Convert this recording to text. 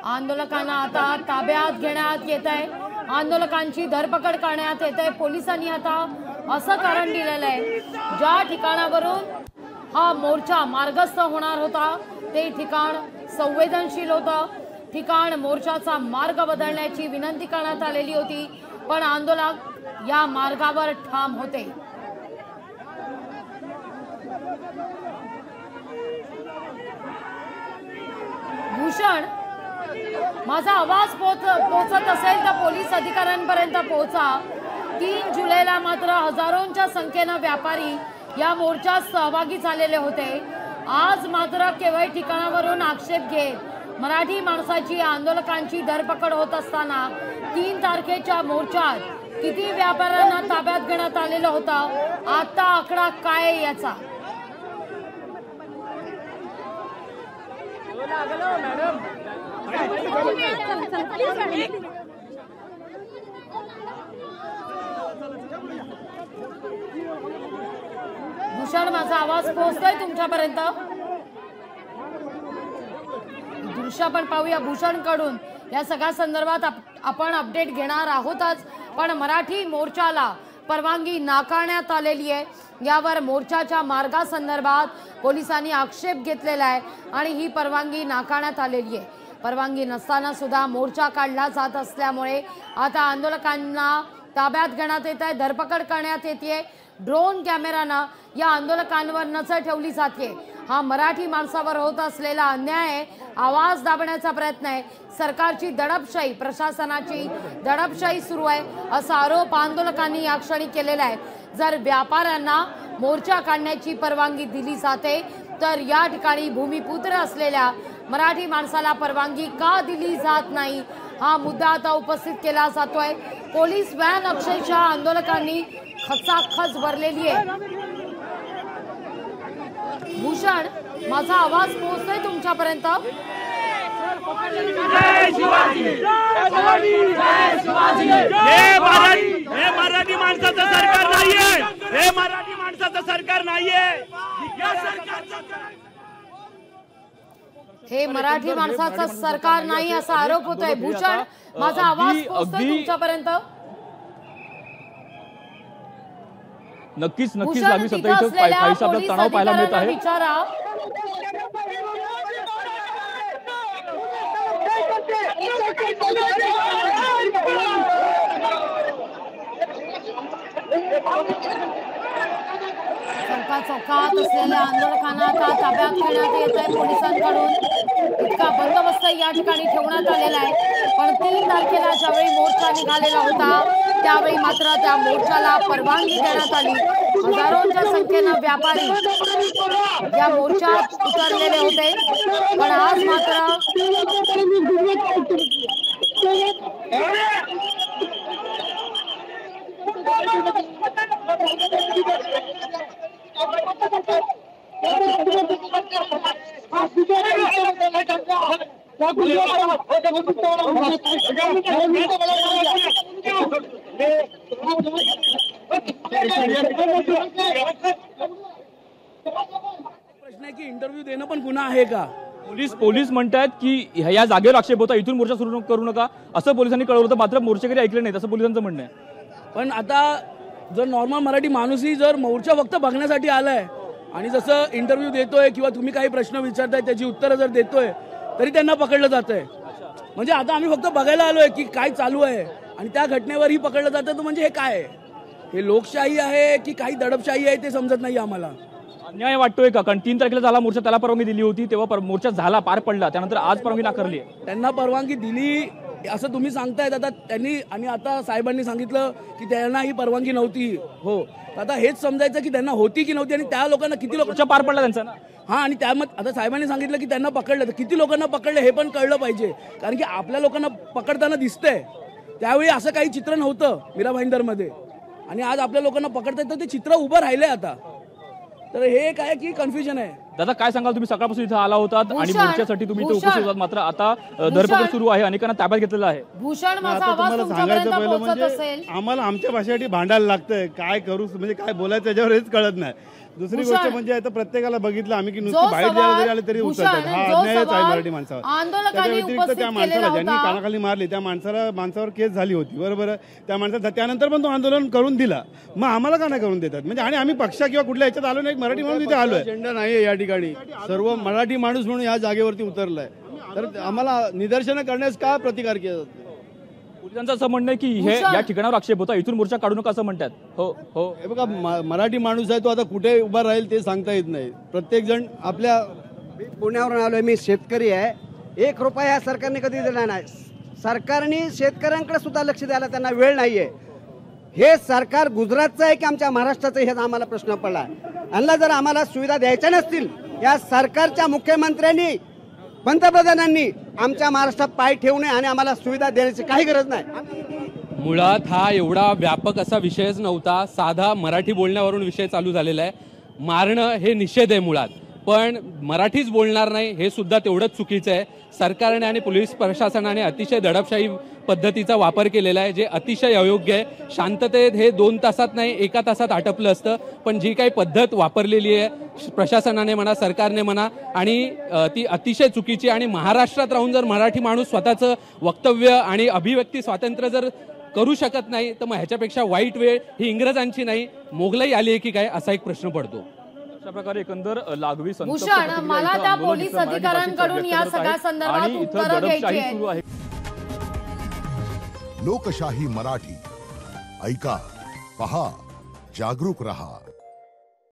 आंदोलकांना आता ताब्यात घेण्यात येत आहे, आंदोलकांची धरपकड करण्यात येत आहे। पोलिसांनी आता असं कारण दिलेलं आहे, ज्या ठिकाणावरून हा मोर्चा मार्गस्थ होणार होता ते ठिकाण संवेदनशील होतं, ठिकाण मोर्चाचा मार्ग बदलण्याची विनंती करण्यात आलेली होती, पण आंदोलक या मार्गावर ठाम होते। भूषण, माझा आवाज पोहोचत असेल तर पोलीस अधिकाऱ्यांपर्यंत पोहोचा। 3 जुलैला मात्र हजारोंच्या संख्येने व्यापारी या मोर्चात सहभागी झालेले होते। आज मात्र केवळ ठिकाणावरून आक्षेप घेत मराठी माणसाची आंदोलकांची धरपकड होत असताना 3 तारखेच्या मोर्चात किती व्यापाऱ्यांना ताब्यात घेण्यात आलेलं होतं, आता आकडा काय याचा? भूषण, माझा आवाज पोहोचतोय तुमच्यापर्यंत? दृश्य पण पाहूया भूषण कडून। या सगळ्या संदर्भात आपण अपडेट घेणार आहोतच, पण मराठी मोर्चाला परवानगी नाकारण्यात आलेली आहे। यावर मोर्चाच्या मार्गासंदर्भात पोलिसांनी आक्षेप घेतलेला आहे आणि ही परवानगी नाकारण्यात आलेली आहे। परवानगी नसताना सुद्धा मोर्चा काढला जात असल्यामुळे आता आंदोलकांना ताब्यात घेण्यात येत आहे, धरपकड करण्यात येते। ड्रोन कॅमेरानं या आंदोलकांवर नजर ठेवली जाते। हा मराठी माणसावर होत असलेला अन्याय आहे, आवाज दाबण्याचा प्रयत्न आहे, सरकारची दडपशाही, प्रशासनाची दडपशाही सुरू आहे असा आरोप आंदोलकांनी या क्षणी केलेला आहे। जर व्यापाऱ्यांना मोर्चा काढण्याची परवानगी दिली जाते तर या ठिकाणी भूमिपुत्र असलेल्या मराठी माणसाला परवानगी का दिली जात नाही, हा मुद्दा आता उपस्थित केला जातोय। पोलीस व्हॅन अक्षरशः आंदोलकांनी खचाखच भरलेली आहे। भूषण, माझा आवाज पोहोचतोय तुमच्यापर्यंत? हे मराठी माणसाचं सरकार नाहीये, हे मराठी माणसाचं सरकार नाहीये, हे मराठी माणसाचं सरकार नाही असा आरोप होतोय। भूषण, माझा आवाज पोहोचतोय तुमच्यापर्यंत? नक्कीच लागली सत्ता इथं काहीसा आपला तणाव पाहायला मिळत आहे। चौकात असलेल्या आंदोलकांना आता ताब्यात घेण्यात येत आहे पोलिसांकडून। इतका बंदोबस्त या ठिकाणी ठेवण्यात आलेला आहे, पण 3 तारखेला ज्यावेळी मोर्चा निघालेला होता त्यावेळी मात्र त्या मोर्चाला परवानगी देण्यात आली। हजारोंच्या संख्येनं व्यापारी या मोर्चात उतरलेले होते, पण आज मात्र प्रश्न आहे की इंटरव्ह्यू देणं पण गुन्हा आहे का? पोलीस म्हणतात की या जागेवर आक्षेप होता, इथून मोर्चा सुरू करू नका असं पोलिसांनी कळवलं होतं, मात्र मोर्चेकरी ऐकले नाही असं पोलिसांचं म्हणणं आहे। पण आता जर नॉर्मल मराठी माणूसही जर मोर्चा फक्त बघण्यासाठी आलाय आणि जसं इंटरव्ह्यू देतोय किंवा तुम्ही काही प्रश्न विचारताय त्याची उत्तरं जर देतोय तरी त्यांना पकडलं जातंय। म्हणजे आता आम्ही फक्त बघायला आलोय की काय चालू आहे आणि त्या घटनेवरही पकडलं जातं, तर म्हणजे हे काय आहे? हे लोकशाही आहे की काही दडपशाही आहे ते समजत नाही आम्हाला। अन्याय वाटतोय का? कारण 3 तारखेला झाला मोर्चा, त्याला परवानगी दिली होती, तेव्हा मोर्चा झाला, पार पडला, त्यानंतर आज परवानगी नाकारली आहे। त्यांना परवानगी दिली असं तुम्ही सांगतायत आता त्यांनी, आणि आता साहेबांनी सांगितलं की त्यांना ही परवानगी नव्हती। हो, आता हेच समजायचं की त्यांना होती की नव्हती आणि त्या लोकांना किती लोकांना पार पडला त्यांचा ना। हा, आणि त्यामध्ये आता साहेबांनी सांगितलं की त्यांना पकडलं, तर किती लोकांना पकडलं हे पण कळलं पाहिजे, कारण की आपल्या लोकांना पकडताना दिसतंय त्यावेळी असं काही चित्र नव्हतं मीरा भाईंदरमध्ये, आणि आज आपल्या लोकांना पकडतायत तर ते चित्र उभं राहिलंय आता। तर हे काय की कन्फ्युजन आहे। दादा काय सांगाल, तुम्ही सकाळपासून इथे आला होतात आणि मोर्चासाठी तुम्ही इथे उपस्थित होतात, मात्र आता धरपकड सुरू आहे, अनेकांना ताब्यात घेतलेलं आहे। भूषण, माझा आवाज तुमच्यापर्यंत पोहोचत असेल? आम्हाला आमच्या भाषेसाठी भांडायला लागतंय, काय करू म्हणजे काय बोलायचं याच्यावर हेच कळत नाही। दुसरी भूषण, गोष्ट म्हणजे आता प्रत्येकाला बघितलं आम्ही की जो नुसतं बाहेर सवाल- जरी आले तरी भूषण, उचलतात. हा जो अन्यायच आहे सवाल मराठी माणसावर. आंदोलकांनी त्याच्या व्यतिरिक्त उपस्थित त्या माणसाला केलेला ज्यांनी होता. कानाखाली मारली त्या माणसावर केस झाली होती, बरोबर आहे. त्या माणसाचा त्यानंतर पण तो आंदोलन करून दिला. मग आम्हाला का नाही करून देतात? म्हणजे आणि आम्ही पक्ष किंवा कुठल्या ह्याच्यात आलो नाही, मराठी म्हणून तिथे आलोय. अजेंडा नाहीये या ठिकाणी, सर्व मराठी माणूस म्हणून या जागेवरती उतरलाय, तर आम्हाला निदर्शनं करण्यास का प्रतिकार केला जातो? पोलिसांचं असं म्हणणं आहे की हे भूषण. या ठिकाणावर आक्षेप होता, इथून मोर्चा काढू नका असं म्हणतात. हो हो, हे बघा, मराठी माणूस आहे तो आता कुठे उभा राहील ते सांगता येत नाही. प्रत्येक जण आपल्या पुण्यावरून आलोय, मी शेतकरी आहे. 1 रुपया या सरकारने कधी दिला नाही. सरकारने शेतकऱ्यांकडे सुद्धा लक्ष द्यायला त्यांना वेळ नाहीये. हे सरकार गुजरातचं आहे की आमच्या महाराष्ट्राचं, हे आम्हाला प्रश्न पडला. यांना जर आम्हाला सुविधा द्यायच्या नसतील, या सरकारच्या मुख्यमंत्र्यांनी पंतप्रधानांनी आमच्या महाराष्ट्रात पाय ठेवू नये आणि आम्हाला सुविधा देण्याची काही गरज नाही. मुळात हा एवढा व्यापक असा विषयच नव्हता, साधा मराठी बोलण्यावरून विषय चालू झालेला आहे. मारणं हे निषेध आहे मुळात, पण मराठीच बोलणार नाही हे सुद्धा तेवढंच चुकीचं आहे. सरकारने आणि पोलीस प्रशासनाने अतिशय दडपशाही पद्धतीचा वापर केलेला आहे, जे अतिशय अयोग्य आहे. शांततेत हे 2 तासात नाही 1 तासात आटपलं असतं, पण जी काही पद्धत वापरलेली आहे प्रशासनाने म्हणा, सरकारने म्हणा, आणि ती अतिशय चुकीची. आणि महाराष्ट्रात राहून जर मराठी माणूस स्वतःचं वक्तव्य आणि अभिव्यक्ती स्वातंत्र्य जर करू शकत नाही, तर मग ह्याच्यापेक्षा वाईट वेळ ही इंग्रजांची नाही, मोगलाई आली आहे की काय, असा एक प्रश्न पडतो. अशा प्रकारे एकंदर लागवी संतप्त भूषण, प्रतिक्रिया मला इथं त्या आंदोलन पोलीस इथं मराठी भाषेत अधिकाऱ्यांकडून व्यक्त या करत सगळ्या आहेत. संदर्भात आणि इथं उत्तरं दडपशाही घ्यायची आहेत. सुरू आहे. लोकशाही मराठी ऐका, पहा, जागरूक रहा.